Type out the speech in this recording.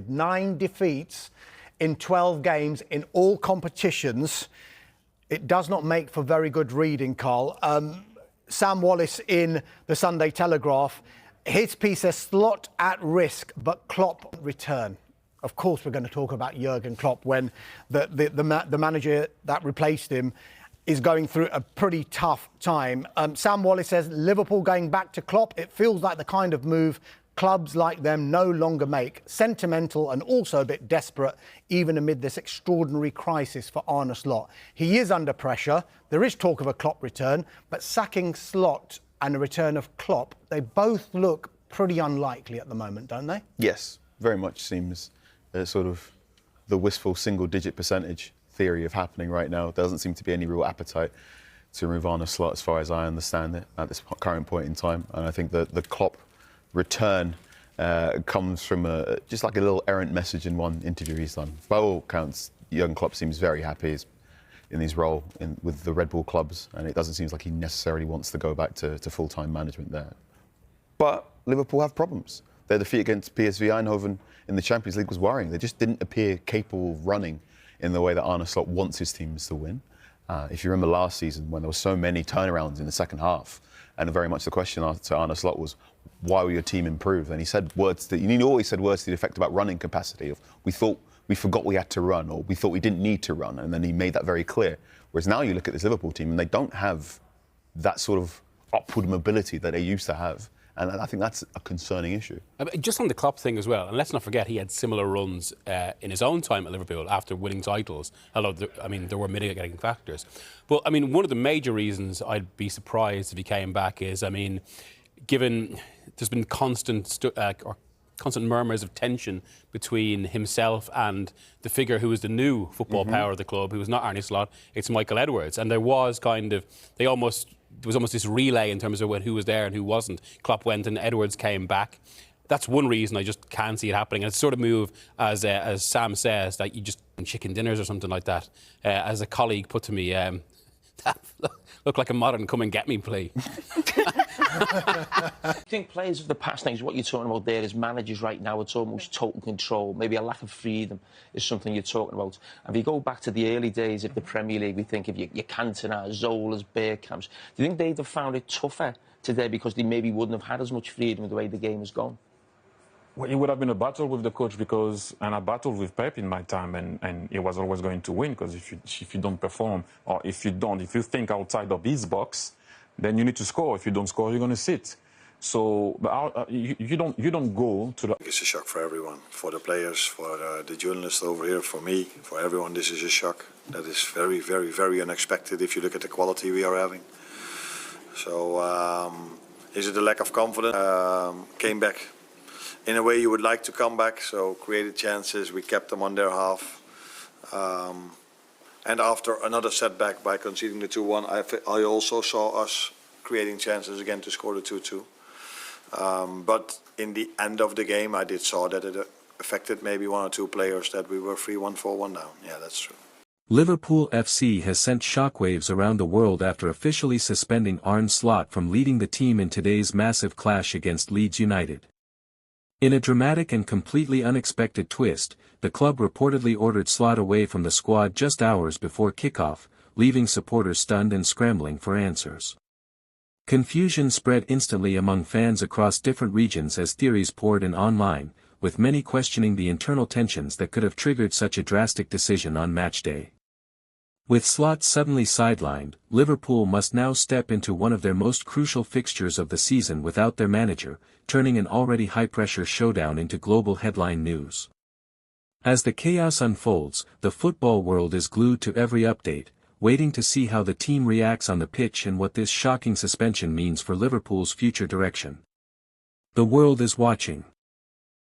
United. 9 defeats in 12 games in all competitions. It does not make for very good reading, Carl. Sam Wallace in the Sunday Telegraph, his piece says Slot at risk, but Klopp return. Of course, we're going to talk about Jurgen Klopp when the manager that replaced him is going through a pretty tough time. Sam Wallace says Liverpool going back to Klopp, it feels like the kind of move clubs like them no longer make. Sentimental and also a bit desperate, even amid this extraordinary crisis for Arne Slot. He is under pressure. There is talk of a Klopp return, but sacking Slot and the return of Klopp, they both look pretty unlikely at the moment, don't they? Yes, very much seems sort of the wistful single-digit percentage theory of happening right now. There doesn't seem to be any real appetite to remove Arne Slot, as far as I understand it, at this current point in time. And I think that the Klopp return comes from just like a little errant message in one interview he's done. By all accounts, Jurgen Klopp seems very happy in his role with the Red Bull clubs, and it doesn't seem like he necessarily wants to go back to full-time management there. But Liverpool have problems. Their defeat against PSV Eindhoven in the Champions League was worrying. They just didn't appear capable of running in the way that Arne Slot wants his teams to win. If you remember last season, when there were so many turnarounds in the second half, and very much the question to Arne Slot was, why will your team improve? And he said words that, he always said words to the effect about running capacity, of we forgot we had to run, or we thought we didn't need to run, and then he made that very clear. Whereas now you look at this Liverpool team and they don't have that sort of upward mobility that they used to have. And I think that's a concerning issue. Just on the Klopp thing as well, and let's not forget he had similar runs in his own time at Liverpool after winning titles, although there were mitigating factors. But I mean, one of the major reasons I'd be surprised if he came back is, I mean, given there's been constant murmurs of tension between himself and the figure who was the new football power of the club, who was not Arne Slot, it's Michael Edwards. And there was there was almost this relay in terms of who was there and who wasn't. Klopp went and Edwards came back. That's one reason I just can't see it happening. And it's sort of move, as Sam says, that you just chicken dinners or something like that. As a colleague put to me, that look like a modern come and get me play. I think players of the past, things what you're talking about there is managers right now, it's almost total control. Maybe a lack of freedom is something you're talking about. And if you go back to the early days of the Premier League, we think of your Cantona, Zola's, Bergkamp's. Do you think they'd have found it tougher today because they maybe wouldn't have had as much freedom with the way the game has gone? Well, it would have been a battle with the coach and I battled with Pep in my time, and he was always going to win, because if you don't perform, or if you think outside of his box, then you need to score. If you don't score, you're going to sit. So but you don't go to the... It's a shock for everyone, for the players, for the journalists over here, for me, for everyone. This is a shock. That is very, very, very unexpected if you look at the quality we are having. So is it a lack of confidence? Came back in a way you would like to come back, so created chances, we kept them on their half. And after another setback by conceding the 2-1, I also saw us creating chances again to score the 2-2. But in the end of the game, I did saw that it affected maybe 1 or 2 players, that we were 3-1, 4-1 down. Yeah, that's true. Liverpool FC has sent shockwaves around the world after officially suspending Arne Slot from leading the team in today's massive clash against Leeds United. In a dramatic and completely unexpected twist, the club reportedly ordered Slot away from the squad just hours before kickoff, leaving supporters stunned and scrambling for answers. Confusion spread instantly among fans across different regions as theories poured in online, with many questioning the internal tensions that could have triggered such a drastic decision on match day. With Slot suddenly sidelined, Liverpool must now step into one of their most crucial fixtures of the season without their manager, turning an already high-pressure showdown into global headline news. As the chaos unfolds, the football world is glued to every update, waiting to see how the team reacts on the pitch and what this shocking suspension means for Liverpool's future direction. The world is watching.